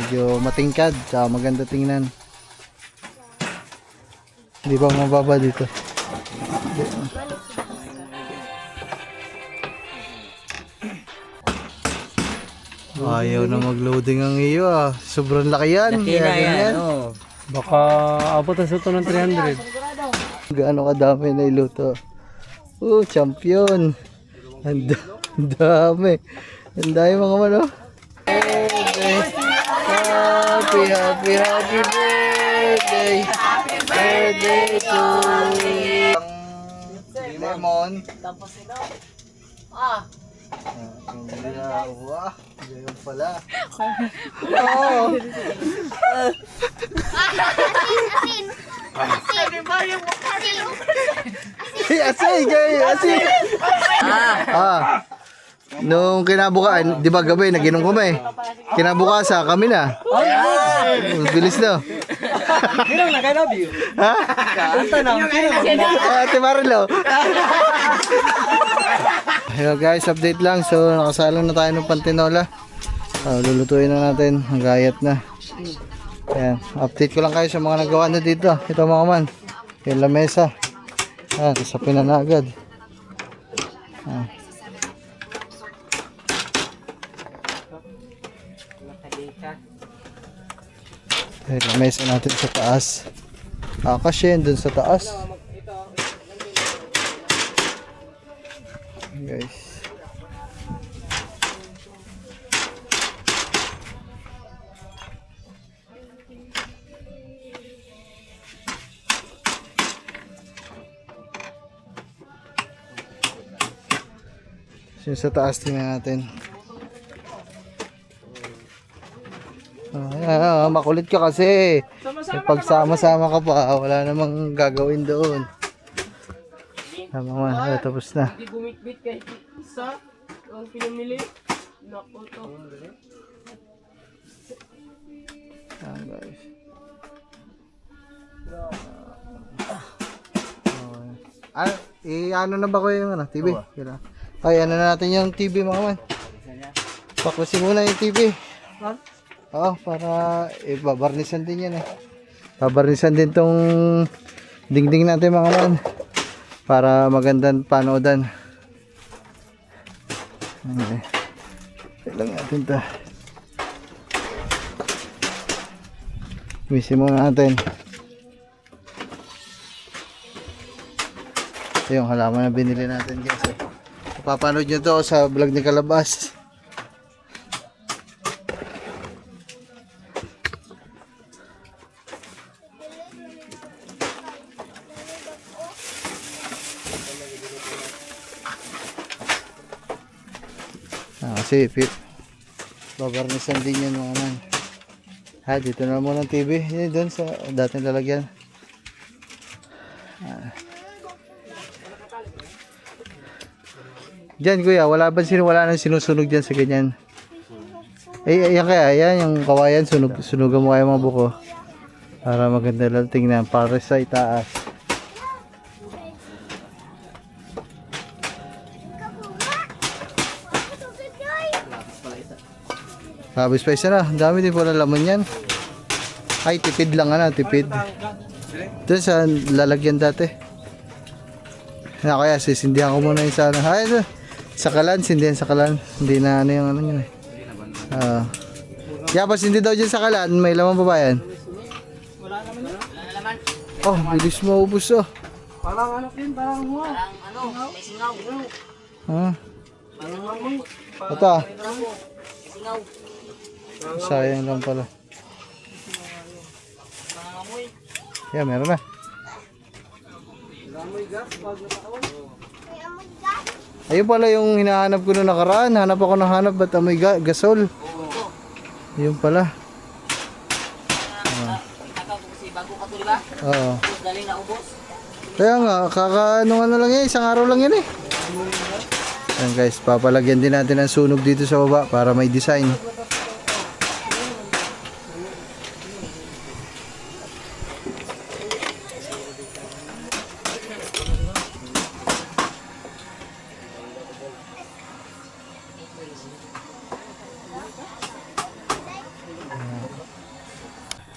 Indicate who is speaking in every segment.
Speaker 1: medyo matingkad, tsaka maganda tingnan. Hindi pa mababa dito. Ayaw na mag-loading ang iyo ah. Sobrang laki yan.
Speaker 2: Laki na yan. Oh.
Speaker 3: Baka abot na sa ito ng 300.
Speaker 1: Gaano kadami na iluto. Champion. Ang dami. Ang dami mga mano. Happy birthday. Birthday to you. Lemon. Wah, ganyan pala. Oh. Asin. Nung kinabukasan, di ba gabi, naginom kami. Kinabukasan, kami na. Bilis na.
Speaker 2: Kinong na kayo, Biyo?
Speaker 1: Ha?
Speaker 2: Anta na,
Speaker 1: Ate Marlo. Hello guys, update lang. So, nakasalang na tayo ng pantinola. Lulutuin na natin. Ang gayat na. Ayan, update ko lang kayo sa mga nagawa na dito. Ito mga man. Yung lamesa. Kasapin na agad. Lamesa natin sa taas. Kasi yun dun sa taas. Guys. So, sa taas tingnan natin. Makulit ka kasi. Pagsama-sama ka pa, wala namang gagawin doon. Tama man, tapos na.
Speaker 2: Hindi bumikbit kahit isa. Ang pinamili. Naku to.
Speaker 1: Guys. Ano na ba ko yung TV? Ay, ano na natin yung TV mga man. Paklasin muna yung TV. Para babarnisan din yan eh. Babarnisan din tong dingding natin mga man. Para magandang panoodan. Okay. Lang natin ito. Misi muna natin. Ito yung halaman na binili natin guys. Papanood nyo to sa vlog ni Kalabas. Kasi babarnisan din yan mga man. Dito na muna ang TV. Yan doon sa dating lalagyan. Diyan kuya, wala nang sinusunog dyan sa ganyan. Yan kaya, yan yung kawayan, sunugan mo kayo mga buko. Para maganda lang tingnan, para sa itaas. Habis pa isa na, ang dami din pala laman yan. Ay, tipid lang tipid. Doon sa lalagyan dati. Kaya sisindihan ko muna yung sa sakalan, sindihan sakalan. Hindi na yung yun eh. Kaya pa sindi daw dyan sakalan, may laman pa ba yan?
Speaker 2: Wala naman.
Speaker 1: Oh, bilis maubos
Speaker 2: Parang din, parang may singaw.
Speaker 1: Ito
Speaker 2: Singaw.
Speaker 1: sayang lang pala. Yeah, meron na. Ayun pala yung hinahanap ko noong nakaraan. Hanap ako ng hanap, ba't amoy gasol? Yun pala.
Speaker 2: Bago ka to, diba?
Speaker 1: Oo.
Speaker 2: Galing na ubos.
Speaker 1: Kaya nga, ano lang yan, isang araw lang yan eh. Ayan guys, papalagyan din natin ang sunog dito sa baba para may design.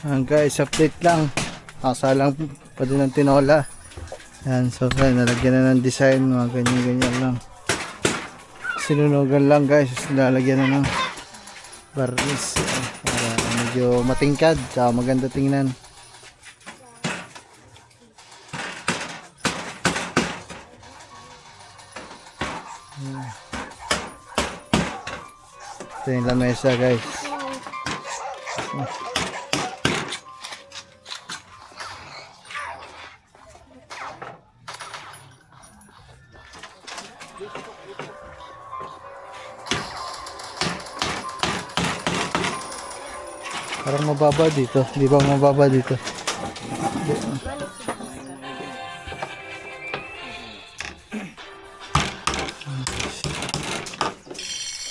Speaker 1: Guys, update lang. Nakasalang pa din ng tinola. Yan, so nalagyan na ng design, mga ganyan-ganyan lang. Sinunugan lang guys, lalagyan na ng varnish para medyo matingkad, tsaka maganda tingnan. Ito yung lamesa guys. Parang mababa dito. Di ba mababa dito?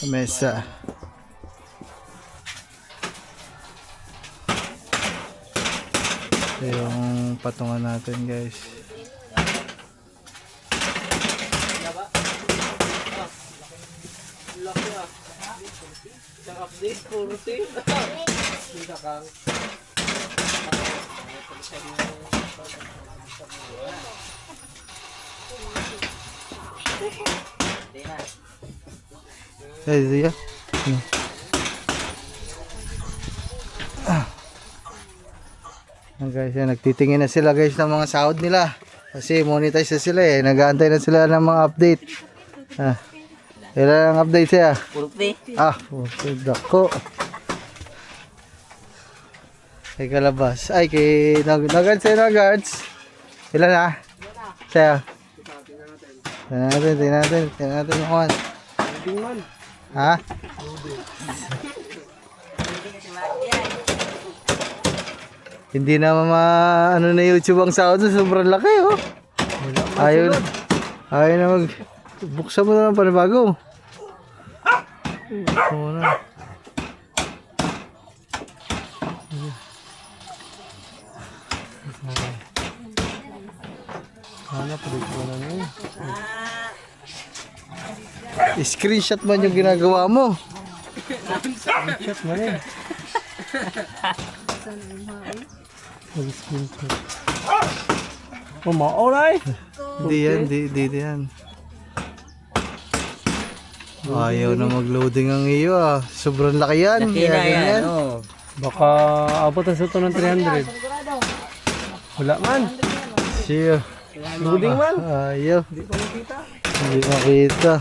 Speaker 1: Mesa. Ito yung patungan natin guys.
Speaker 2: Update, puro
Speaker 1: Dito ya. Guys, yan, nagtitingin na sila guys ng mga sahod nila. Kasi monetize na sila eh. Nag-aantay na sila ng mga update. Ilan ang update siya?
Speaker 2: Purti.
Speaker 1: Purti. Dako. Kay Kalabas. Ay, kay Nuggets sa'yo Nuggets. Ilan na? Sa'yo. Tingnan natin yung kuhan. Ha? Hindi na ano na YouTube ang sahod, sobrang laki oh. Ayaw na buksan mo na ng panibago. Oo na. Screenshot man yung ginagawa mo. Screenshot man eh.
Speaker 3: Maulay!
Speaker 1: Hindi yan. Ayaw na mag-loading ang iyo ah. Sobrang laki yan.
Speaker 2: Laki na yan.
Speaker 3: Baka abot na sa ito ng 300. Wala man.
Speaker 1: Siya.
Speaker 3: Loading man.
Speaker 1: Ayaw. Hindi makita.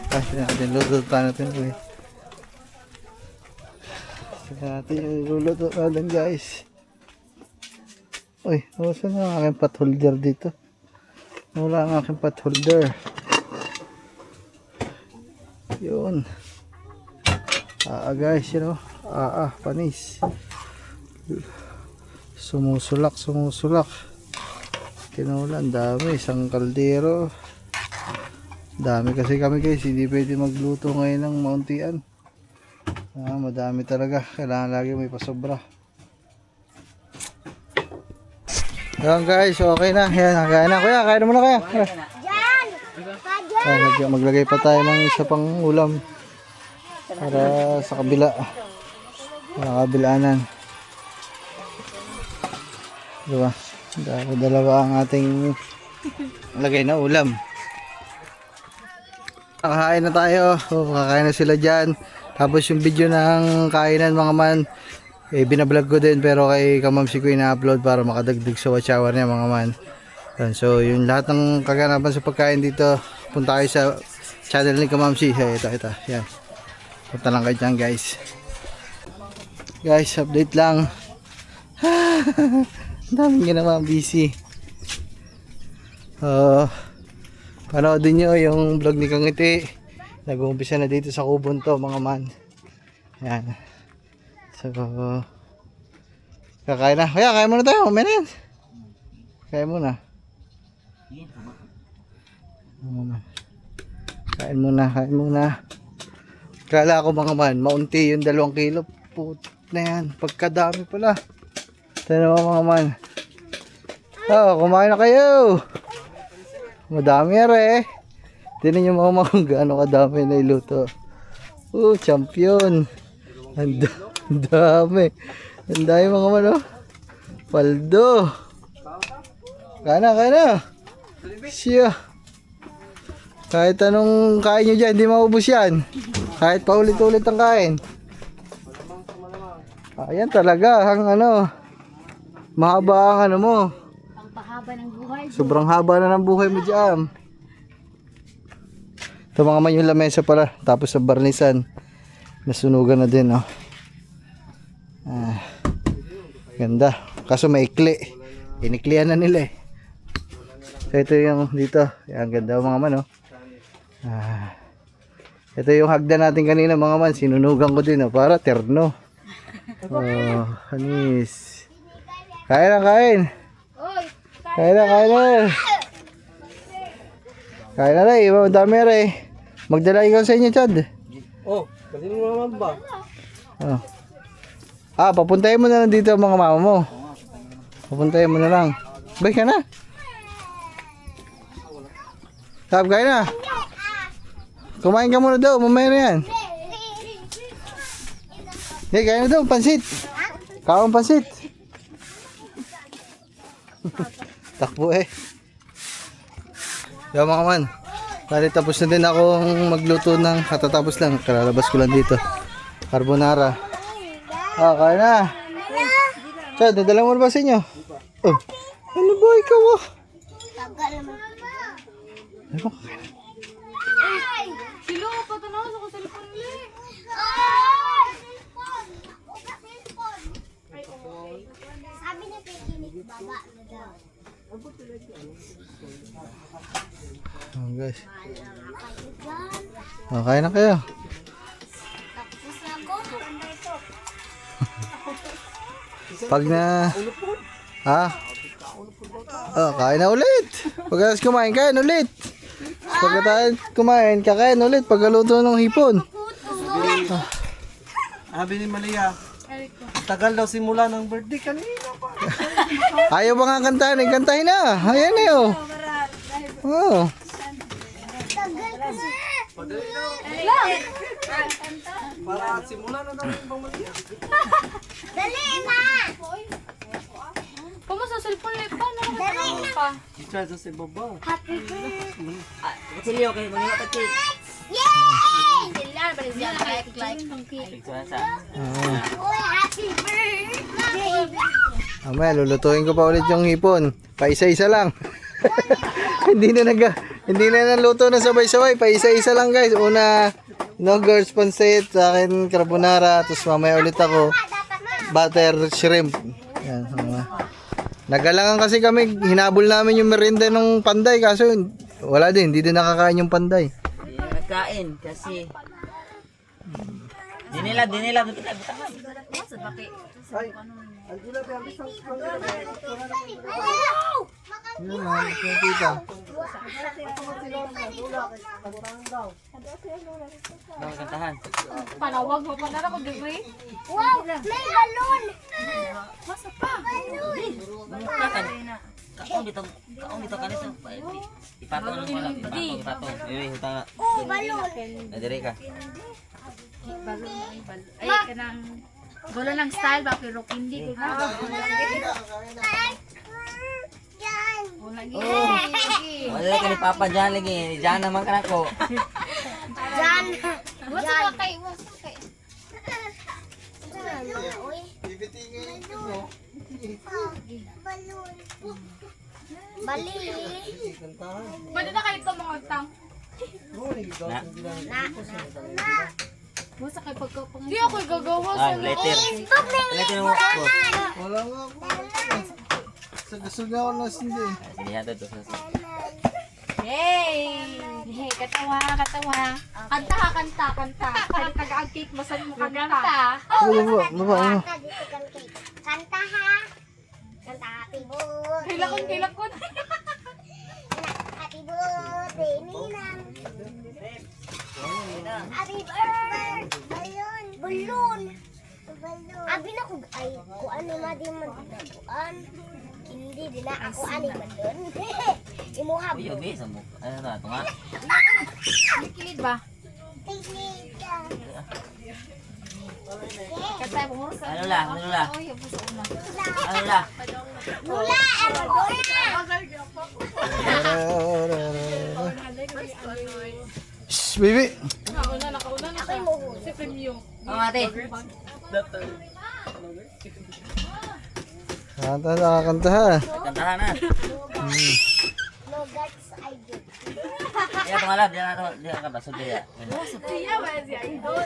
Speaker 1: Kasi natin lulutuan natin po eh. Sige natin yung lulutuan natin guys. Uy, saan ang aking pot holder dito? Wala ang aking pot holder. Yun. Guys, you know. Panis. Sumusulak. Tinulan, dami. Isang kaldero. Dami kasi kami guys. Hindi pwede magluto ngayon ng mauntian. Madami talaga. Kailangan lagi may pasobra. Yan guys, okay na. Yan, kaya na. Kuya, kaya na muna kaya. Maglagay pa tayo ng isa pang ulam. Para sa kabila. Para kabilaanan. Diba? Dalawa ang ating lagay na ulam. Kakain na tayo. Kakain na sila dyan. Tapos yung video ng kainan mga man, binablog ko din pero kay Kamamsi ko ina-upload para makadagdag sa watch hour niya mga man. So yung lahat ng kaganapan sa pagkain dito, punta kayo sa channel ni Kamamsi. Ito. Yan. Punta lang kayo dyan guys. Guys, update lang. Daming ginawa, busy. Panoodin nyo yung vlog ni Kangiti. Nag-uumpisa na dito sa kubon to mga man. Yan. So, kakain na. Kaya, kain muna tayo. Mamaya na yan. Kain muna. Kain muna. Kala ko mga man, maunti yung 2 kilo. Put na yan. Pagkadami pala. Tignan mo mga man. Kumain na kayo. Madami yan eh. Tinan niyo mga kung gaano kadami na iluto. Champion. Ang dami. Ang dami mga man, oh. Paldo. Kaya na. Siya. Kahit anong kain nyo dyan, hindi maubos yan. Kahit paulit-ulit ang kain. Ayan talaga, ang mahaba ang mo.
Speaker 4: Ang pahaba ng buhay.
Speaker 1: Sobrang haba na ng buhay mo dyan. Ito mga man yung lamesa pala. Tapos sa barnisan, nasunugan na din, oh. Ganda. Kaso maikli. Iniklian na nila, eh. So ito yung dito. Ang ganda mga man, oh. Ito yung hagdan natin kanina mga man. Sinunugan ko din, oh, para terno. Anis. Kain na, kain. Kain na. Kain na rin. Iba dami rin. Magdala ikaw sa inyo, Chad.
Speaker 3: Kasi mo naman ba?
Speaker 1: Papuntahin mo na lang dito ang mga mama mo. Papuntahin mo na lang. Bay ka na. Tab, kain na. Kumain ka muna daw. Mamaya na yan. Hey, kain na daw. Pansit. Kawang pansit. Takbo eh. Yo mga man. Bali tapos na din akong magluto ng katatapos lang. Kalalabas ko lang dito. Carbonara. Kain na. Chad, nadala mo na ba sa inyo? Ano ba ikaw, oh? Ano ba kakain?
Speaker 4: Silo, patanaw sa cellphone ulit. Sabi niya pikinig baba na daw.
Speaker 1: Guys. Kain na kayo.
Speaker 4: Tapos ako.
Speaker 1: Pag na... kain na ulit. Pagkatapos kumain, kain ulit. Pagkatapos kumain, kakain ulit. Pagkaluto ng hipon.
Speaker 3: Sabi ni Malia, tagal daw simula ng birthday kanina pa.
Speaker 1: Ayaw ba nga kantahin? Kantahin na. Ayan na yun.
Speaker 3: Para simula na daw yung bang Malia.
Speaker 4: Dali na!
Speaker 2: Kumusta sa cellphone ulit pa? Nakakatawa pa.
Speaker 3: Try sa si baba.
Speaker 4: Happy birthday!
Speaker 5: Kutsilyo kayo, mga kapatid.
Speaker 4: Yay!
Speaker 2: Kailan ba siya like?
Speaker 4: Uy, happy birthday!
Speaker 1: Mamaya, lulutuin ko pa ulit yung hipon. Paisa-isa lang. hindi na naluto na sabay-sabay. Paisa-isa lang, guys. Una, girls pancit. Sa akin, carbonara. Tapos mamaya ulit ako, butter shrimp. Yan. Nagalangan kasi kami. Hinabol namin yung merienda ng panday. Kaso, wala din. Hindi din nakakain yung panday.
Speaker 5: Hindi na nagkain kasi di nila bitaw-bitaw.
Speaker 1: Yun na, kita.
Speaker 5: Kantahan.
Speaker 2: Panawag mo pa na ako, degree.
Speaker 4: Wow! May balon!
Speaker 2: Masa pa?
Speaker 5: Kaong dito kanito. Ipatong mo lang, ipatong. Hutang.
Speaker 4: Oh, balon!
Speaker 5: Nadiri ka.
Speaker 2: Ay, kanang gulo ng style ba pero hindi ko na.
Speaker 4: Yan!
Speaker 5: Wala ka ni Papa dyan lagi. Dyan naman ka na ko.
Speaker 4: Yan!
Speaker 2: What's up kay?
Speaker 4: Uy! Balon! Bali!
Speaker 2: Pwede na kayo ito mga tang.
Speaker 4: Na!
Speaker 2: Masa kay pagkapang. Hindi ako gagawa sa
Speaker 5: Letter.
Speaker 4: Stop na
Speaker 5: Letter mo ko.
Speaker 1: Wala nga ako. Gusto nga ako na sindi.
Speaker 5: Sige hata to sa.
Speaker 2: Yay! Hey, katawa. Kanta. Kaya taga-cake masan mo kanta.
Speaker 1: Baba.
Speaker 4: Kanta ha! Kanta happy birthday!
Speaker 2: Kilakon.
Speaker 4: Happy birthday, Ninang! Happy birthday! Balon! Abi na kung ay, kuan ni Madi kuan. Hindi din na ako ani man doon. Imuhab.
Speaker 5: Uy, obe sa mo. Ano na to nga?
Speaker 2: ba?
Speaker 4: Tignika.
Speaker 2: Katay mo mura sa.
Speaker 5: Ano la? Ano la?
Speaker 2: Oy, yung puso na.
Speaker 5: Ano la?
Speaker 4: Mula ang
Speaker 1: Shh, baby!
Speaker 4: ako'y muhuli.
Speaker 5: Oh, ate.
Speaker 1: Kanta, nakakanta ha.
Speaker 5: Kantahan na.
Speaker 4: No guts I give.
Speaker 5: Di na tumalab. Di na ka ba? Sudya.
Speaker 4: No guts. Idol.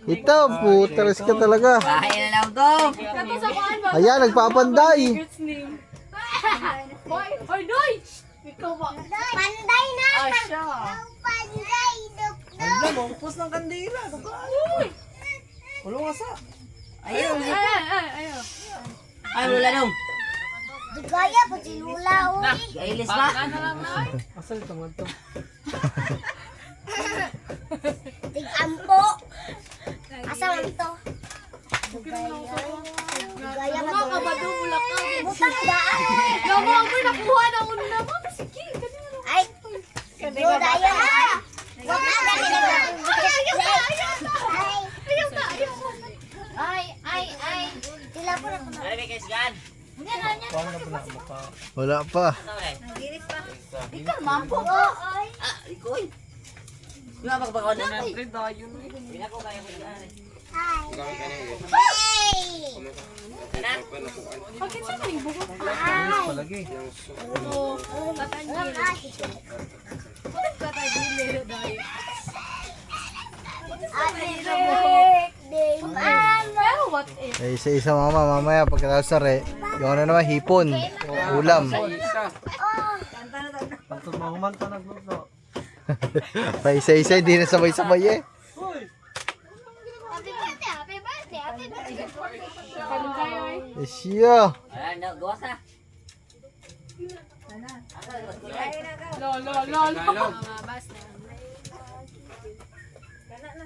Speaker 1: Ito, puteres ka talaga.
Speaker 5: Bahay na lang to.
Speaker 1: Ayan, nagpapanday.
Speaker 4: Panday na. Panday.
Speaker 5: Ayun. Ay, lula dong.
Speaker 4: Di gaya po si Lula, uy.
Speaker 5: Kailis ba?
Speaker 3: Asal ito nga to.
Speaker 4: Tig-ampo. Asa man to? Di gaya ka to. Butang daan. Ay, do daya na. Wag na Ay. Sila po na po.
Speaker 5: Ano ba kayo sigan?
Speaker 3: Paano na po na mukha?
Speaker 1: Wala pa.
Speaker 5: Ano ba?
Speaker 4: Ikaw, mampo ko.
Speaker 5: Ah, ikoy. Di ba magbakawan na? Hindi na ko kaya ko sigan.
Speaker 4: Hey!
Speaker 5: Anak?
Speaker 3: Palagi.
Speaker 4: Birthday, mama.
Speaker 1: Eh, isa-isa mama, mamaya pagkatapos na re, yung ano naman, hipon, ulam.
Speaker 3: Pagod mahumanta nagluto.
Speaker 1: Pa isa-isa, hindi na sabay-sabay eh.
Speaker 4: Happy birthday.
Speaker 1: Eh, siya.
Speaker 5: Ano, gawas na.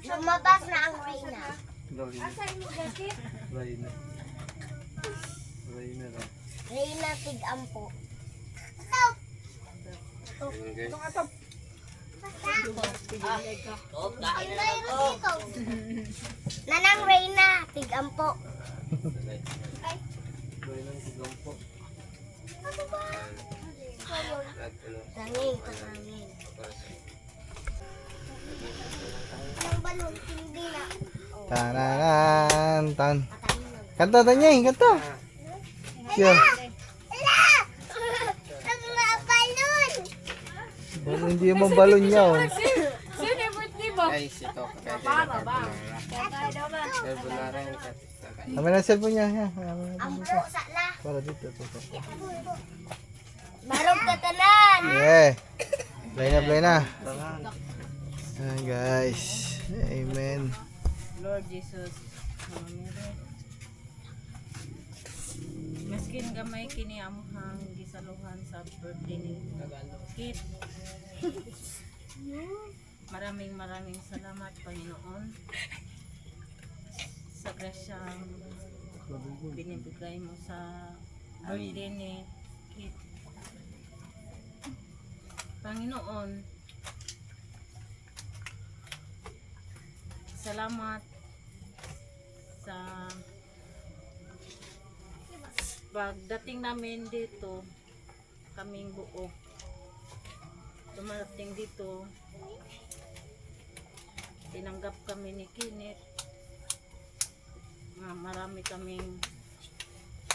Speaker 4: Lumabas na ang Reyna.
Speaker 3: Reyna. Reyna lang.
Speaker 4: Reyna tig-ampo.
Speaker 5: Oh, kain na lang to.
Speaker 4: Nanang Reyna tig-ampo.
Speaker 3: Reyna ang sigampo.
Speaker 4: Tangin ka tangin. Nang balon hindi na.
Speaker 1: Tananan, tan.
Speaker 4: Patangin na.
Speaker 1: Kanta tanya, kanta. Siya.
Speaker 4: Ala! Ang mga balon!
Speaker 1: Balon, hindi yung balon niya. Oh. Kami na cellphone niya. Ya.
Speaker 4: Ampo sa la.
Speaker 1: Para dito. Dito.
Speaker 4: Marog ka tanan.
Speaker 1: Yeah. Play na. Ayan guys. Amen.
Speaker 6: Lord Jesus, maskin gamay kini amuhang gisaluhan sa birthday ni Kit. Maraming salamat Panginoon sa grasyang binibigay mo sa birthday ni Kit. Panginoon, salamat sa pagdating namin dito, kaming buo. Dumating dito, tinanggap kami ni Kinit. Marami kaming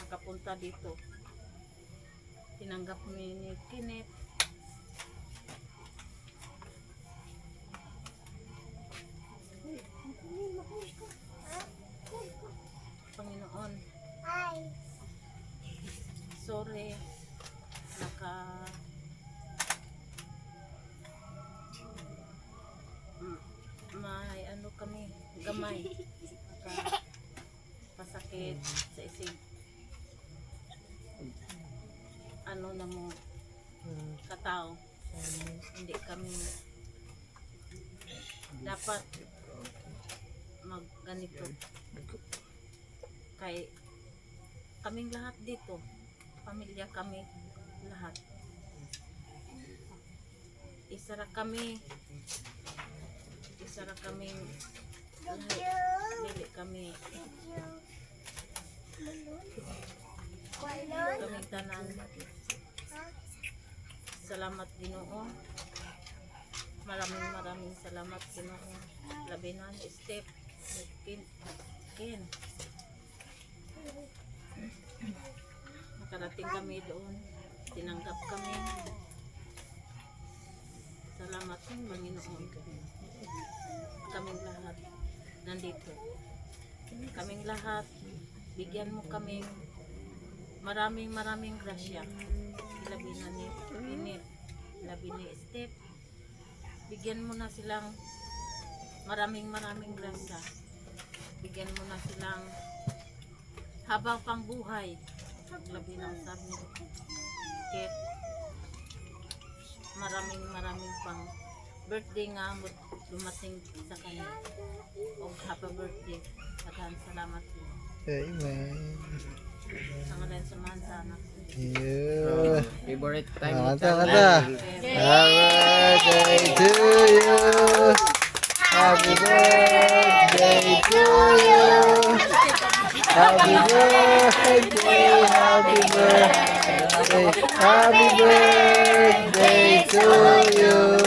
Speaker 6: nakapunta dito. Tinanggap kami ni Kinit. Panginoon,
Speaker 4: Ay.
Speaker 6: sorry may ano kami gamay pasakit sa isig ano na mo katao hindi kami dapat magganito kay kaming lahat dito pamilya kami lahat Isara kami. Isara kami. Dili kami. Kami tanan. Salamat Ginoo. Maraming salamat Ginoo. Labi na ni Step. Ken. Nakarating kami doon. Tinanggap kami. Salamat Panginoon. Kaming lahat nandito. Kaming lahat, bigyan mo kaming maraming grasya. Labi na ni Init, labi ni Step. Bigyan mo na silang maraming grasya. Bigyan mo na silang habang pang buhay. Labi na usab ni Step. Maraming pang birthday nga mo dumating sa kanya. O happy birthday. Maraming salamat po.
Speaker 1: Amen.
Speaker 6: Sa ngalan sa mga anak.
Speaker 1: Yeah.
Speaker 3: Favorite time
Speaker 1: Kanta. Happy birthday to you. Happy birthday to you. Happy birthday, happy birthday, happy birthday to you.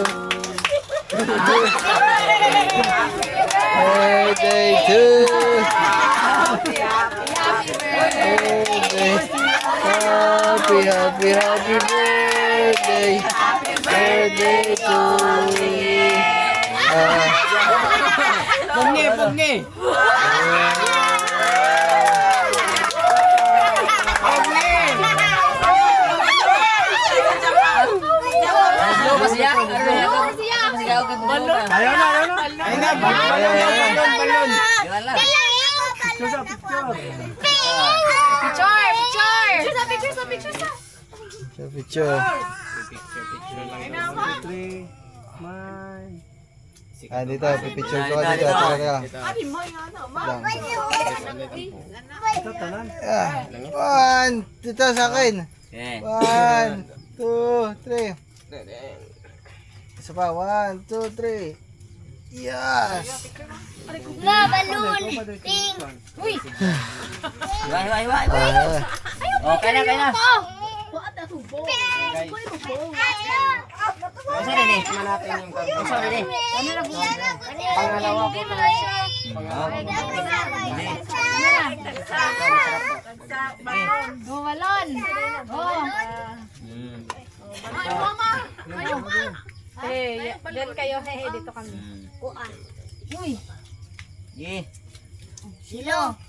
Speaker 1: Birthday to you. Happy birthday. Birthday to you.
Speaker 3: Pugni! Ayaw na! Balon!
Speaker 1: Picture. Dito, picture ko dito. One, dito sa akin.
Speaker 5: Okay.
Speaker 1: 1, 2, 3. Isa pa, 1, 2, 3. Yes!
Speaker 4: Na, balloon. Pink.
Speaker 5: Hiwa. Okay na. Masa rin eh. Masa rin eh.
Speaker 3: Pangalawa ko na.
Speaker 2: Bumalon. Eh, doon kayo. Hehe, dito kami.
Speaker 4: Kuan.
Speaker 2: Uy.
Speaker 5: Yeah.
Speaker 4: Silo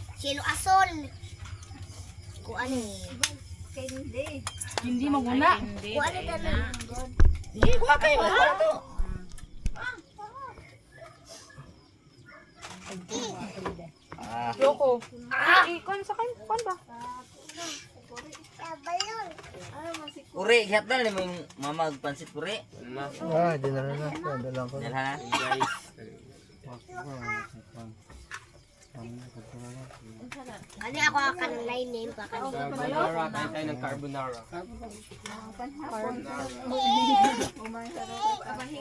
Speaker 4: asol. Kuan eh.
Speaker 2: Hindi maguna.
Speaker 4: Kuan na dali.
Speaker 5: Sige, kuha kayo. Kuha to.
Speaker 2: Loko. Ikon sa kan ba?
Speaker 4: Balloon.
Speaker 5: Puri, hihat na rin yung mama pansit puri.
Speaker 1: Dinala na. Dala ko na.
Speaker 5: Yan ha.
Speaker 4: Ano ako akan line name pa kanina.
Speaker 3: Carbonara, kain tayo ng carbonara.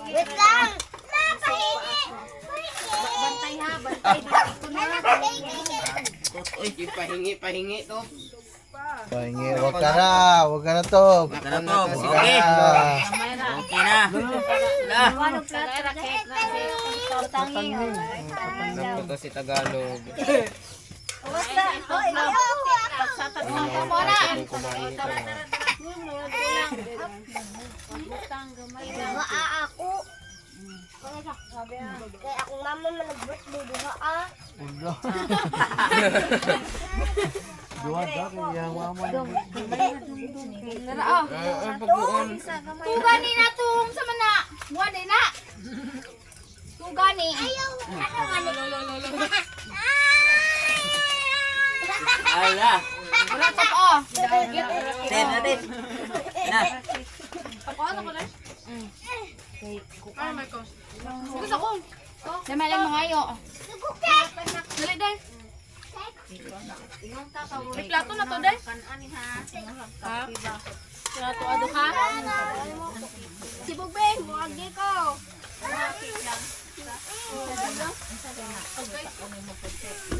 Speaker 4: Wait lang. Napahingi.
Speaker 2: Bantay ha, bantay.
Speaker 5: Uy,
Speaker 3: Pahingi to.
Speaker 1: Pahingi, wag ka na to.
Speaker 5: baka na to. Okay. Okay na.
Speaker 2: Ano plat raket na tangi.
Speaker 3: Ito si Tagalog.
Speaker 2: Basta. Hoy, pagsatat mo mo na.
Speaker 4: Duha ako. Kaya akong mama man nag-birthday duha ah.
Speaker 2: Tugani na tung sa mana. Wala na. Tugani.
Speaker 4: Ayaw. Ano nga
Speaker 5: Ala.
Speaker 2: Wala to oh.
Speaker 5: Ten natin. Na.
Speaker 2: Gusto ko. Dama lang mga ayo. Dali dai. May plato na to dai. Ha? Plato ado ka. Si Bubeng mo Agi ko.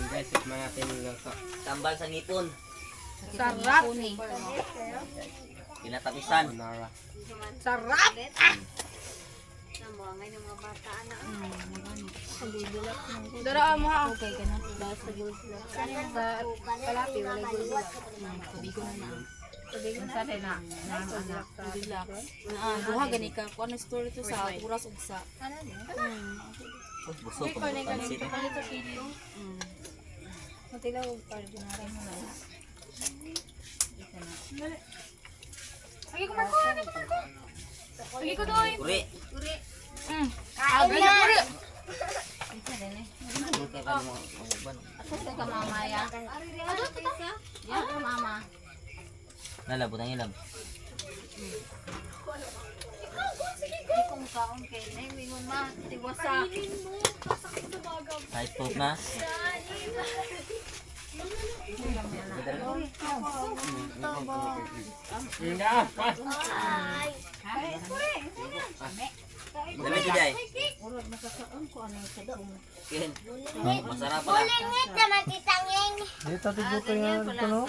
Speaker 7: Guys, tikman natin yung luto.
Speaker 5: Tambal sa ngipon.
Speaker 2: Sarap.
Speaker 5: Kinatapisan.
Speaker 7: Nara.
Speaker 2: Sarap. Dara mo ha. Okay ka na. Sa palapi wala gulgula.
Speaker 6: Sa na anak relax. Duha gani ka kuan story to sa oras ug sa.
Speaker 5: Busog ko ng pansit.
Speaker 2: Matilaw carbonara mo na. Agi ko Marco, agi ko Marco. Agi ko doy.
Speaker 5: Uri.
Speaker 2: Agi na.
Speaker 5: Kaya pa mo uban.
Speaker 6: Sa ka mamaya. Ya ka mama.
Speaker 5: Nalabot ang ilam.
Speaker 2: Kung kaon kay nay mingon ma tiwasa.
Speaker 5: Kahit poop na. Dami si Jai. Ken. Masarap pala.
Speaker 4: Lingit na matitanging.
Speaker 1: Dito tigutoy nga dito no.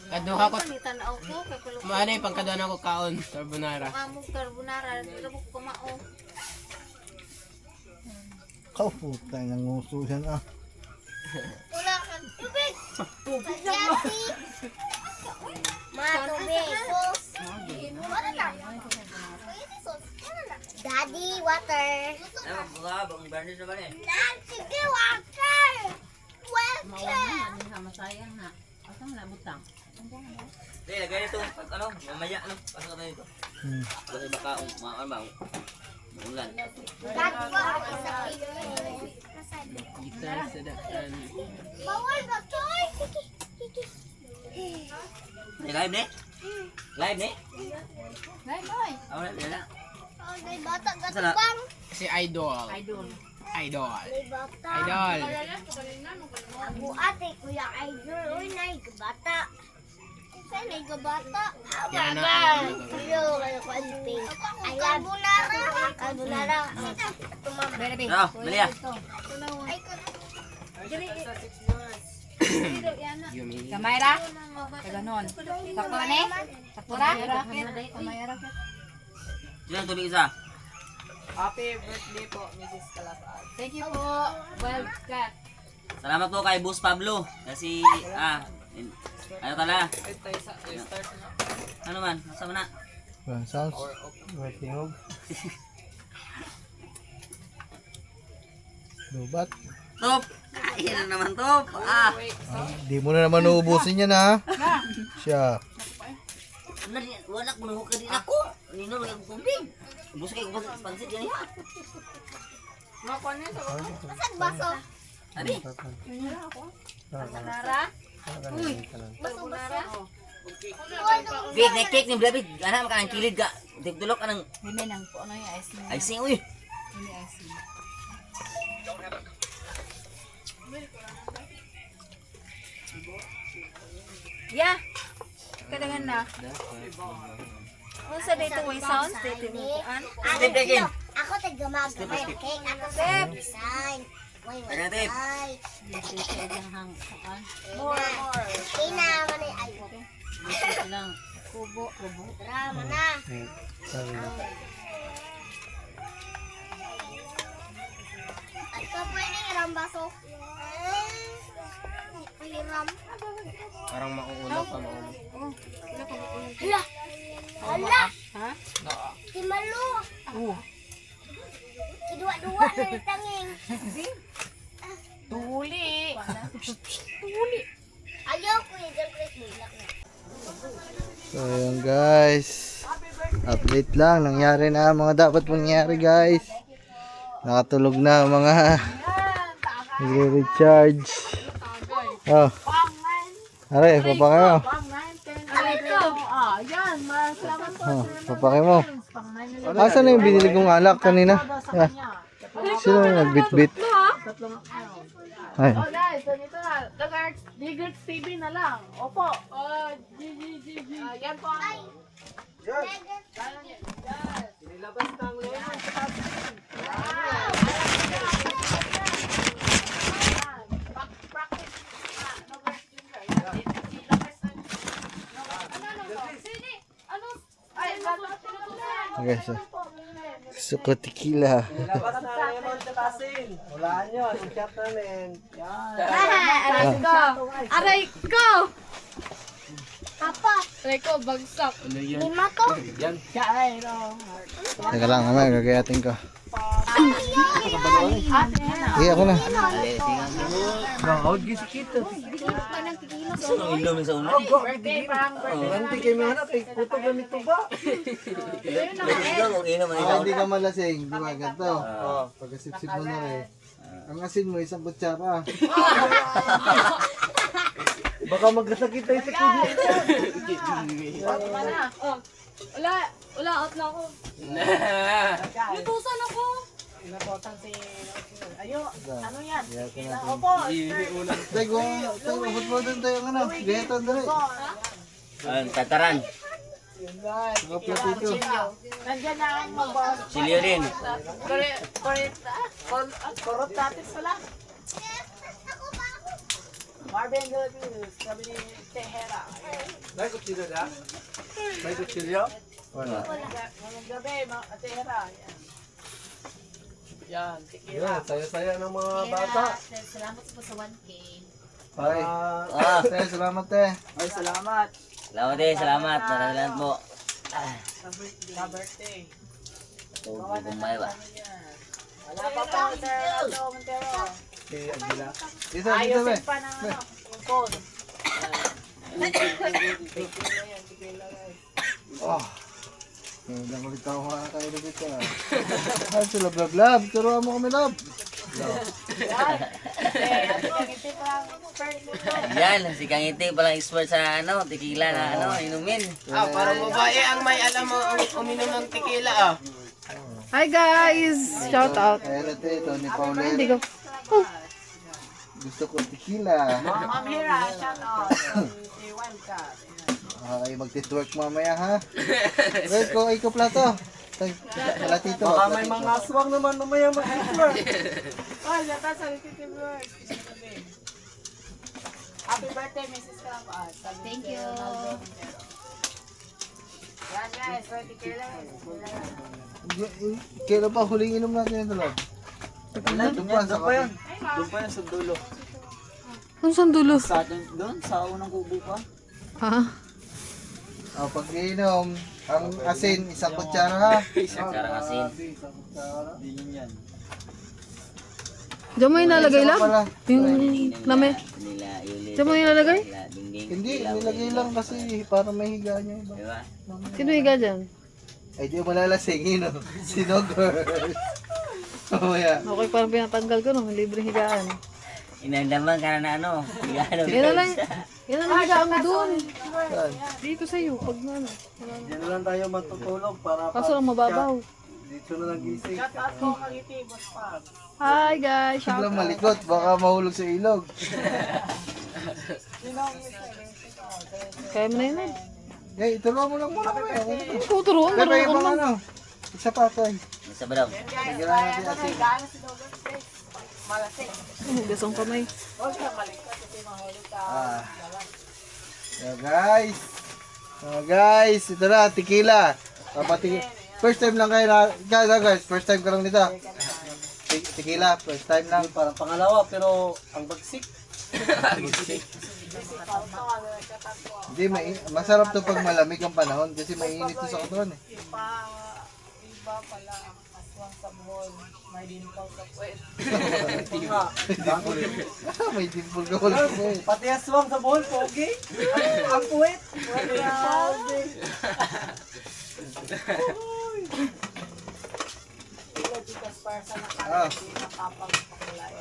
Speaker 7: Kaduha ko.
Speaker 2: Tanaw ko kay kulo
Speaker 7: Maano yung pangkaduha na ko kaon. Carbonara.
Speaker 2: among carbonara rabok ko mao.
Speaker 1: Kauputa ng nguso yan ah.
Speaker 4: Wala kang tubig. Yati. Matubig. Sus. Ano na? Daddy, water.
Speaker 5: Ano ba bang barnis na ba ni?
Speaker 4: Sige, water. Water.
Speaker 6: Mawala na sama sayang na. Asa na butang.
Speaker 5: Dahil lagay nito. Ano? Mamaya ano? Pasok na dito. Kasi baka ano ba? Ulan.
Speaker 4: Daddy, water sa
Speaker 7: Gitar sa daan.
Speaker 4: bawal ba, Choy?
Speaker 5: Live ni? Live ni?
Speaker 2: Nay boy.
Speaker 5: Wala na.
Speaker 4: Oh, may bata
Speaker 5: Sala.
Speaker 4: gatubang.
Speaker 7: Si Idol.
Speaker 6: Idol.
Speaker 7: Idol.
Speaker 4: May bata.
Speaker 7: Idol.
Speaker 4: Ako ate, kuya idol. Uy, nay, bata. Saan nay bata?
Speaker 7: Yan na.
Speaker 4: Kuya, kayo ko ang pink. Ay, carbonara. Carbonara.
Speaker 2: Bere
Speaker 5: Ano? Malia.
Speaker 4: Ay,
Speaker 7: Yumi.
Speaker 2: Kamayra. Ganon. Takpo ni. Takpo ra. Kamayra.
Speaker 5: Sino ang tubig isa?
Speaker 7: Happy birthday po, Mrs. Calafat.
Speaker 2: Thank you po. Wild cat.
Speaker 5: Salamat po kay Boss Pablo. Kasi, ano tala? Ano man? Nasa na?
Speaker 1: Sounds. Tingog. Lubat.
Speaker 5: Top! Ayan na naman top!
Speaker 1: Di mo na naman uubusin yan ha. Siya.
Speaker 5: Wala ko nung ka din ako. Nino lang ang tubig. Busa kayo pansit yan ha.
Speaker 4: saan baso?
Speaker 5: Abi?
Speaker 2: Carbonara. Carbonara.
Speaker 5: Big, cake ni David. Anak ka ng kilid ka. Tigtulok ka ng
Speaker 2: Hindi nang po ano yung ice na.
Speaker 5: icing. Uy!
Speaker 2: Hindi ice. Yeah. Kadangan na. Unsa dito way sounds dito mo kuan?
Speaker 5: Step takin.
Speaker 4: Ako tagamagabay. Cake. Ako sa design. Wait,
Speaker 5: Taga tip.
Speaker 4: ay.
Speaker 6: Dito sa ilang hang kuan.
Speaker 2: More.
Speaker 4: Ina, manay. Ay,
Speaker 6: Dito lang kubo.
Speaker 4: drama na. At pa pwede iram baso. Iram.
Speaker 7: Parang mauulaw pa mauulaw.
Speaker 4: Hala. Hala.
Speaker 2: Ha?
Speaker 4: Timalo. Kidua-dua na ni tanging.
Speaker 2: Tuli.
Speaker 4: Ayaw ko ni Jalcris bulak na.
Speaker 1: So yun guys. Update lang. Nangyari na mga dapat mangyari guys. Nakatulog na mga nagre-recharge. Oh. Are, papakay mo.
Speaker 2: Yan, masalamat po.
Speaker 1: Oh, papakay mo. Asan na yung binili kong alak kanina? Yeah. Sino yung nagbit-bit? Ay.
Speaker 2: Oh guys, so dito na. Diggers TV na lang. Opo. GG. Yan po.
Speaker 7: Nilabas na ang lolo.
Speaker 1: Okay, so. Gusto ko tequila.
Speaker 7: Nilabas na ang lemon sa tasin. Walaan yun. Ang shot namin. Yan.
Speaker 2: Aray ko! Aray ko!
Speaker 4: Papa,
Speaker 2: Aray ko, bagsak.
Speaker 4: lima to.
Speaker 7: Yan. Kaya no.
Speaker 1: Teka lang, mamaya gagayatin ko. Iya, ako na.
Speaker 7: Bawag gisikito.
Speaker 5: Ang ilom sa una.
Speaker 7: Nanti kayo mga anak. Puto gamito ba?
Speaker 5: Kung inom ang
Speaker 1: Ah,
Speaker 5: ilaw.
Speaker 1: hindi ka malasing, di ba? Ganito. Pagkasipsip mo na rin. Ang asin mo, isang kutsara.
Speaker 7: Baka magkasakit tayo sa kidney.
Speaker 2: Wala, out na ako. Lutusan ako.
Speaker 1: Gayatan natin. Tego, football doon tayo ng ano. Gayatan doon rin.
Speaker 5: Tataran.
Speaker 1: Mga platito.
Speaker 5: Silyo din.
Speaker 7: May kutsilyo na? May kutsilyo?
Speaker 1: Wala.
Speaker 7: Yan, saya-saya ng mga bata.
Speaker 6: Salamat po sa 1K.
Speaker 1: Ay,
Speaker 5: Ah,
Speaker 1: salamat eh.
Speaker 7: Ay, salamat.
Speaker 5: salamat eh, salamat. Salamat po.
Speaker 7: Sa birthday.
Speaker 5: Bumay ba?
Speaker 7: Wala pa pa, Sir Aldo Montero. Okay, Agila.
Speaker 1: Dito, dito be.
Speaker 7: Pa ng ano, yung phone.
Speaker 1: Oh. Hindi ko dito ako makakain na dito. Ay, sila blab. Turuan mo kami, love.
Speaker 5: Yan, si Kangiti palang expert sa ano, tequila na ano, inumin.
Speaker 7: Parang babae ang may alam mo uminom ng tequila ah.
Speaker 2: Hi guys! Shout out.
Speaker 1: Kaya ito ni Paulette.
Speaker 2: Hindi ko.
Speaker 1: Gusto ko tequila.
Speaker 7: Ma'am Hira, shout out. Si Wanka.
Speaker 1: Okay, magtitwerk mamaya ha. Wait ko, ikaw plato. Palatito.
Speaker 7: Baka may mga aswang naman mamaya mag-explore. Oh, yata sa Little Bird. Happy birthday, Mrs. Krampas.
Speaker 6: Thank you.
Speaker 7: Yan guys, so tequila.
Speaker 1: Kailan pa huling inom natin ito, love? Doon pa yan.
Speaker 7: Doon pa yan sa dulo.
Speaker 2: Ang sandulo.
Speaker 7: Sa atin doon, sa unang kubo pa.
Speaker 2: Ha?
Speaker 1: Oh, pag inom, ang asin, isang kutsara ha.
Speaker 5: Sarang asin.
Speaker 2: Diyan mo ilalagay lang?
Speaker 1: Pala.
Speaker 2: Yung lame.
Speaker 5: Nila, yuli.
Speaker 2: Diyan mo ilalagay?
Speaker 5: Nila, dingding.
Speaker 1: Hindi, nilagay lang kasi para may higa niya. Iba.
Speaker 5: Diba?
Speaker 2: Sino higa dyan?
Speaker 1: Ay, di mo malalasing, no? Sino girls? Mamaya.
Speaker 2: Okay, parang pinatanggal ko no. Libreng higaan.
Speaker 5: Inandaman ka na ano. Ano,
Speaker 2: Yan na lang. Yan na lang higaan mo doon.
Speaker 1: Saan?
Speaker 2: Dito sa'yo. Pag na ano.
Speaker 7: Diyan na lang tayo matutulog para
Speaker 2: Kaso lang mababaw.
Speaker 7: dito na lang gising. Shout out po Kangiti, Boss Pab.
Speaker 2: Hi guys! Shout
Speaker 1: Biglang
Speaker 2: out.
Speaker 1: malikot, baka mahulog sa ilog.
Speaker 2: Kaya mo na yun eh.
Speaker 1: Eh, ituruan mo lang muna kami.
Speaker 2: Ikaw turuan.
Speaker 1: Pero
Speaker 2: Turuan ko
Speaker 1: ibang
Speaker 2: naman.
Speaker 1: ano, isa patay.
Speaker 5: Isa ba daw?
Speaker 1: Bigyan natin asin.
Speaker 2: Hugas ang kamay.
Speaker 1: Ah. So guys, ito na, tequila. First time lang kayo na, guys, first time ka lang nito. Tequila, first time lang.
Speaker 7: Parang pangalawa pero ang bagsik.
Speaker 1: Hindi, masarap to pag malamig ang panahon kasi mainit to sa katawan eh.
Speaker 7: Iba pala ang aswang sa buhol. May dimpaw sa puwet.
Speaker 1: May dimple ka wala ko eh.
Speaker 7: Pati aswang sa buhol, pogi. Ang puwet. Pogi.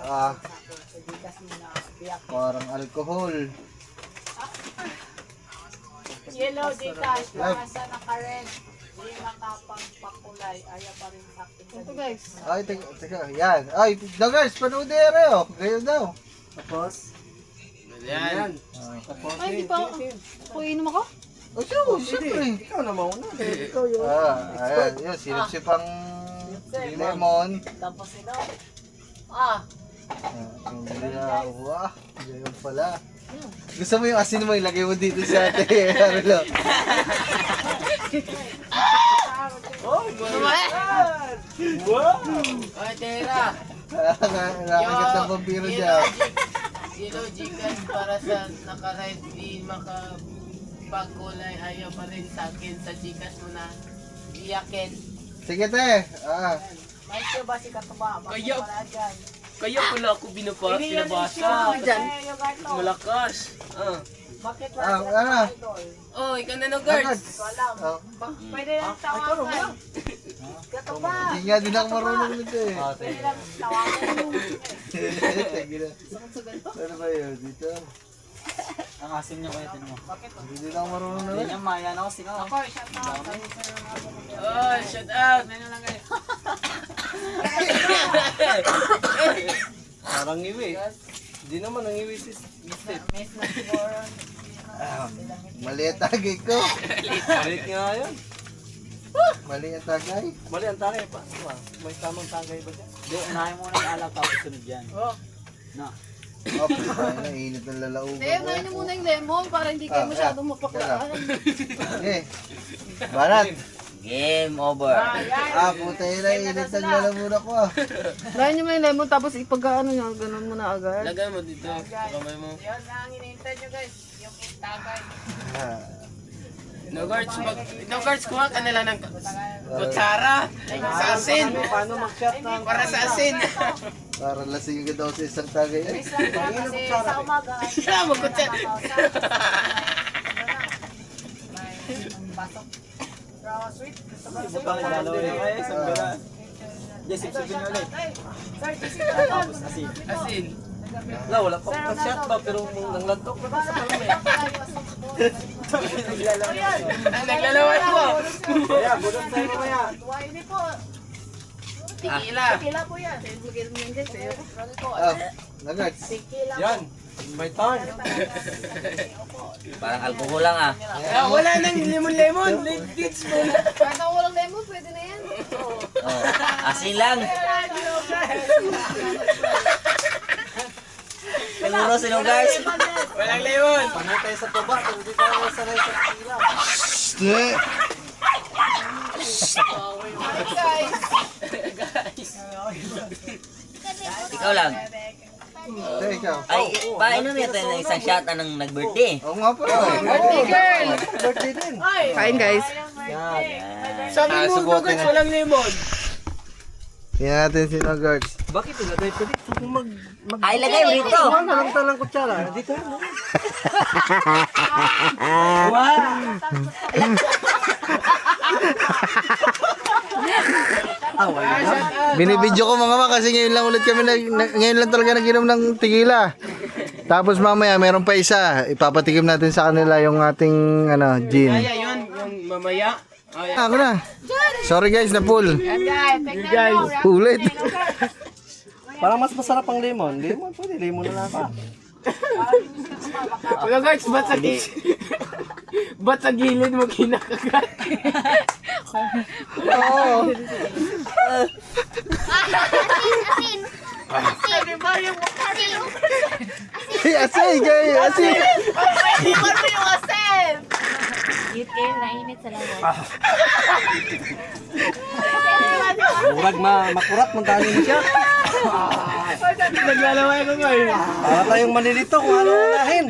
Speaker 1: Ah. Parang alcohol.
Speaker 7: Yellow Gcash, basta naka-red. Hindi makapagpakulay. Ayaw pa rin sa akin.
Speaker 2: Ito guys.
Speaker 1: Ay, teka, yan. Ay, guys, panood ere oh. Kayo daw.
Speaker 7: Tapos? Yan.
Speaker 1: Ah.
Speaker 7: Tapos,
Speaker 2: Ay, hindi pa. Ako inom ako?
Speaker 1: Oh, siyempre.
Speaker 8: Ikaw na mauna. Ikaw yung...
Speaker 1: Ayan, yun, sinipsipang lemon.
Speaker 7: Tapos ito.
Speaker 1: Hindi na, wah, ganyan pala. Gusto mo yung asin mo, ilagay mo dito sa ate, Arlo.
Speaker 8: Oh, my God! Wow!
Speaker 5: Oy, Tera!
Speaker 1: Nakagat ng vampiro dyan.
Speaker 5: Gikan para sa nakaride di makapagkulay ayaw pa rin sa akin sa Gcash mo na iyakin.
Speaker 1: Sige te,
Speaker 7: May siya ba si Katuba?
Speaker 5: Kaya-
Speaker 7: Wala dyan.
Speaker 5: Kaya pala ako binabasa.
Speaker 7: Yung ganito.
Speaker 5: Malakas.
Speaker 7: Bakit
Speaker 1: Ah,
Speaker 7: wala
Speaker 1: ano?
Speaker 7: siya idol?
Speaker 5: Oh, ikaw na no,
Speaker 1: agad.
Speaker 5: guards.
Speaker 7: Walang. Pwede lang tawagan. Katuba.
Speaker 1: Hindi nga din ako marunong nito eh.
Speaker 7: Pwede lang tawagan.
Speaker 1: Sige na. Ano ba yun? Dito?
Speaker 8: Ang asim niya kuya, tinan mo.
Speaker 1: Hindi din ako marunong na.
Speaker 8: Yan, mayan ako singaw.
Speaker 7: Ako, shout out.
Speaker 5: Oh, shut up.
Speaker 8: Parang iwi. Hindi naman ang iwi si Steve.
Speaker 7: Miss na siguro.
Speaker 1: Mali ang tagay ko.
Speaker 8: Balik nga yun.
Speaker 1: Mali ang tagay.
Speaker 8: Mali ang tagay pa. May tamang tagay ba dyan? Hindi, unahin muna yung alak tapos sunod yan. Na.
Speaker 1: Oh, nainit ng lalaugan.
Speaker 2: Ngayon muna yung lemon para hindi kayo masyadong mapakulaan.
Speaker 1: Okay. Banat.
Speaker 5: Game over.
Speaker 1: Puta yun na, init ng lalamunan ko ah.
Speaker 2: Lahan nyo mo yung lemon tapos ipag-ano nyo, ganun mo na agad.
Speaker 5: Lagay mo dito. Kamay mo.
Speaker 7: Yun na ang hinihintay nyo guys. Yung tagay.
Speaker 5: No guards, kuha ka na lang ng kutsara. Sa asin.
Speaker 8: Paano mag-shot ng...
Speaker 5: Para sa asin.
Speaker 1: Parang lasing ka daw sa isang tagay.
Speaker 7: Miss lang yan kasi sa umaga.
Speaker 5: Kaya magkutsara.
Speaker 7: May pasok. Raw sweet.
Speaker 8: Butang dalawa na kayo, isang gara. Yes, sipsipin nyo ulit.
Speaker 7: Sir, sisig
Speaker 8: Tapos asin.
Speaker 5: Asin.
Speaker 8: Wala pa akong shot ba, pero nang lantok na sa palami.
Speaker 5: Naglalawan po.
Speaker 8: Kaya, gulong sa'yo mamaya.
Speaker 7: Hindi po.
Speaker 5: Tequila.
Speaker 7: Tequila po yan.
Speaker 1: Nagats.
Speaker 7: Tequila
Speaker 8: Yan, my turn.
Speaker 5: Parang alcohol lang ah. Wala nang lemon-lemon. Let's mo na.
Speaker 2: Kahit ako walang lemon, pwede na yan.
Speaker 5: Asin lang. Siguro sino guys? Walang lemon.
Speaker 8: Panay tayo sa tuba, pero di tayo sanay sa tila.
Speaker 5: Ikaw lang.
Speaker 1: Ikaw.
Speaker 5: Ay, painom natin ng isang shot na nang nag-birthday.
Speaker 1: Oo nga pala.
Speaker 2: Birthday girl!
Speaker 8: Birthday din.
Speaker 2: Kain guys.
Speaker 5: Sabi mo, guys, walang lemon.
Speaker 1: Tingnan natin si Nagats.
Speaker 8: Bakit ilagay ko dito? Kung
Speaker 5: Ay, lagay mo dito.
Speaker 8: Walang talang kutsara. Dito ano?
Speaker 1: Binibidyo ko mga ma kasi ngayon lang ulit kami ngayon lang talaga naginom ng tequila. Tapos mamaya meron pa isa, ipapatikim natin sa kanila yung ating gin.
Speaker 5: Yun, yung mamaya.
Speaker 1: Ako na. Sorry guys, na full.
Speaker 7: Guys,
Speaker 1: Ulit.
Speaker 8: Parang mas masarap ang lemon. Lemon, pwede. Lemon na lang pa.
Speaker 5: Wala guys, ba't sa gilid mo kinakagat?
Speaker 1: Oo.
Speaker 4: Asin.
Speaker 1: Asay, guys. Asay.
Speaker 2: Eat kayo, nainit sa lemon.
Speaker 8: Murag makurat, magkano mo siya.
Speaker 5: Naglalaway ko ngayon.
Speaker 8: Para tayong manilito kung ano unahin.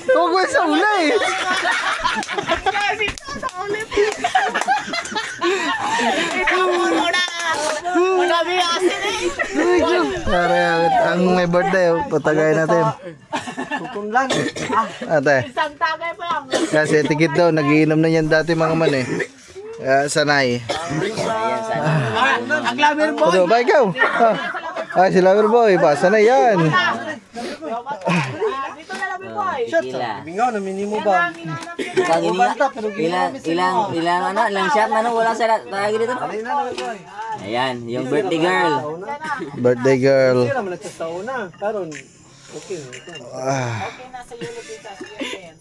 Speaker 1: Huwag mo sa una eh. Ang may birthday, patagay natin.
Speaker 8: Tutunlan.
Speaker 1: Ate,
Speaker 7: isang tagay pa lang.
Speaker 1: kasi tikit daw, nagiinom na yan dati mga man eh. Sanay.
Speaker 5: Ang lamer mo.
Speaker 1: Ano ba ikaw? Ay, si Lover Boy, basa na yan.
Speaker 7: Dito na lang po ay.
Speaker 8: Bingaw, namini mo ba?
Speaker 5: Ilang shot na nung wala sa tayo dito. Ayan, yung birthday girl.
Speaker 1: Birthday girl.
Speaker 8: Hindi naman nagsasauna. Karon, okay.
Speaker 1: Ah.
Speaker 7: Okay na sa Euro Pita. Sige,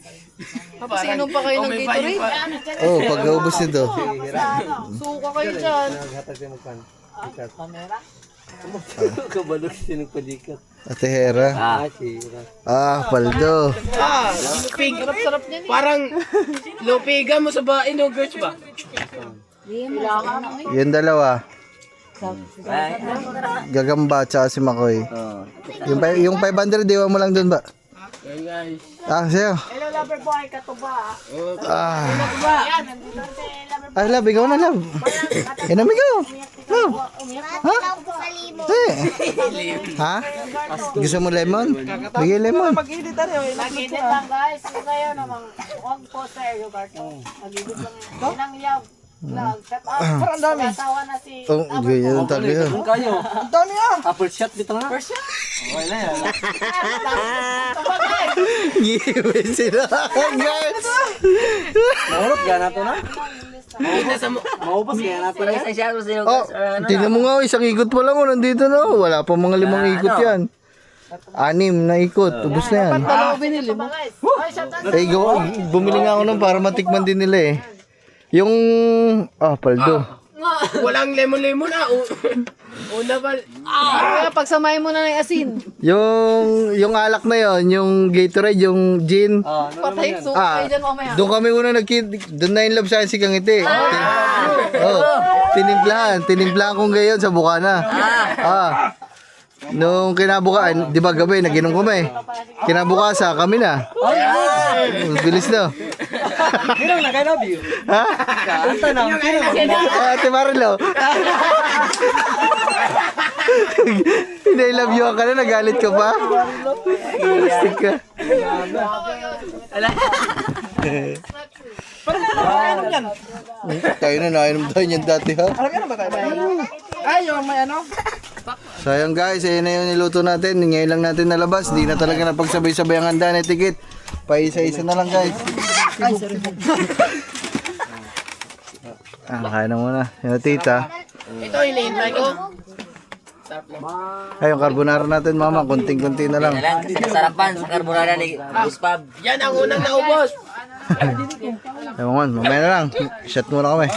Speaker 5: Kasi inom pa kayo ng Gatorade?
Speaker 1: Oh, pag-ubos nito.
Speaker 5: Suka kayo dyan.
Speaker 3: Kabalok siya ng padikat.
Speaker 1: Ate Hera. Paldo.
Speaker 5: Lupig. Parang lupiga mo sa bahay, no, girls ba?
Speaker 1: Yung dalawa. Gagamba tsaka si Makoy. Yung 500, diwa mo lang dun ba?
Speaker 5: Ayan guys.
Speaker 1: Sa'yo.
Speaker 7: Hello, lover boy, katuba.
Speaker 1: Ay, love, ikaw na, love. Inam ikaw. Love. Ha? Ha? Gusto mo lemon? Bigay lemon.
Speaker 7: Mag-edit lang guys. So ngayon namang huwag po sa iyo, Carto. Mag-edit lang yan. Inang yaw. Vlog. Shut up. Parang dami. Asawa na si...
Speaker 1: Oh, ganyan ang tabi ha.
Speaker 3: Kayo.
Speaker 7: Ang dami ah.
Speaker 3: Apple shot dito nga. First shot? Okay na yan.
Speaker 1: Giwe sila. Guys.
Speaker 3: Mahulog gana to na. Maubos gana to na.
Speaker 1: Oh, tingnan mo nga, isang ikot pa lang. Nandito na. Wala pa mga 5 ikot yan. 6 na ikot. Ubus na yan.
Speaker 7: Binili mo.
Speaker 1: Eh, bumili nga ako nun para matikman din nila eh. Yung, paldo.
Speaker 5: Walang lemon-lemon na. Una pa.
Speaker 2: Kaya pagsamahin mo na ng asin.
Speaker 1: Yung alak na yon, yung Gatorade, yung gin.
Speaker 2: Patay suka kayo dyan mamaya.
Speaker 1: Doon kami una doon na in love sa akin si Kangiti. Tinimplahan kong gayon sa Bukana. Nung kinabukasan, di ba gabi, naginom kami. Kinabukasan, kami na. Bilis na.
Speaker 3: Kinang na, I love you.
Speaker 1: Ha?
Speaker 3: Anta na.
Speaker 1: Ate Marlo. Hindi, I love you ka na, nagalit ka pa. Stick ka. Tayo na, nainom tayo niyan dati ha.
Speaker 7: Ay, yung may ano?
Speaker 1: Sayang guys, ayun na yung niluto natin. Ngayon lang natin nalabas. Di na talaga napagsabay-sabay ang handa ni Tikit. Paisa-isa na lang guys. Kaya na muna. Yung tita.
Speaker 5: Ito, hinihintay ko.
Speaker 1: Ay, yung carbonara natin mama. Kunting-kunti na lang.
Speaker 9: Sarapan sa carbonara ni Guspab.
Speaker 5: Yan ang unang naubos.
Speaker 1: Ewan, mamaya na lang. Shot muna kami.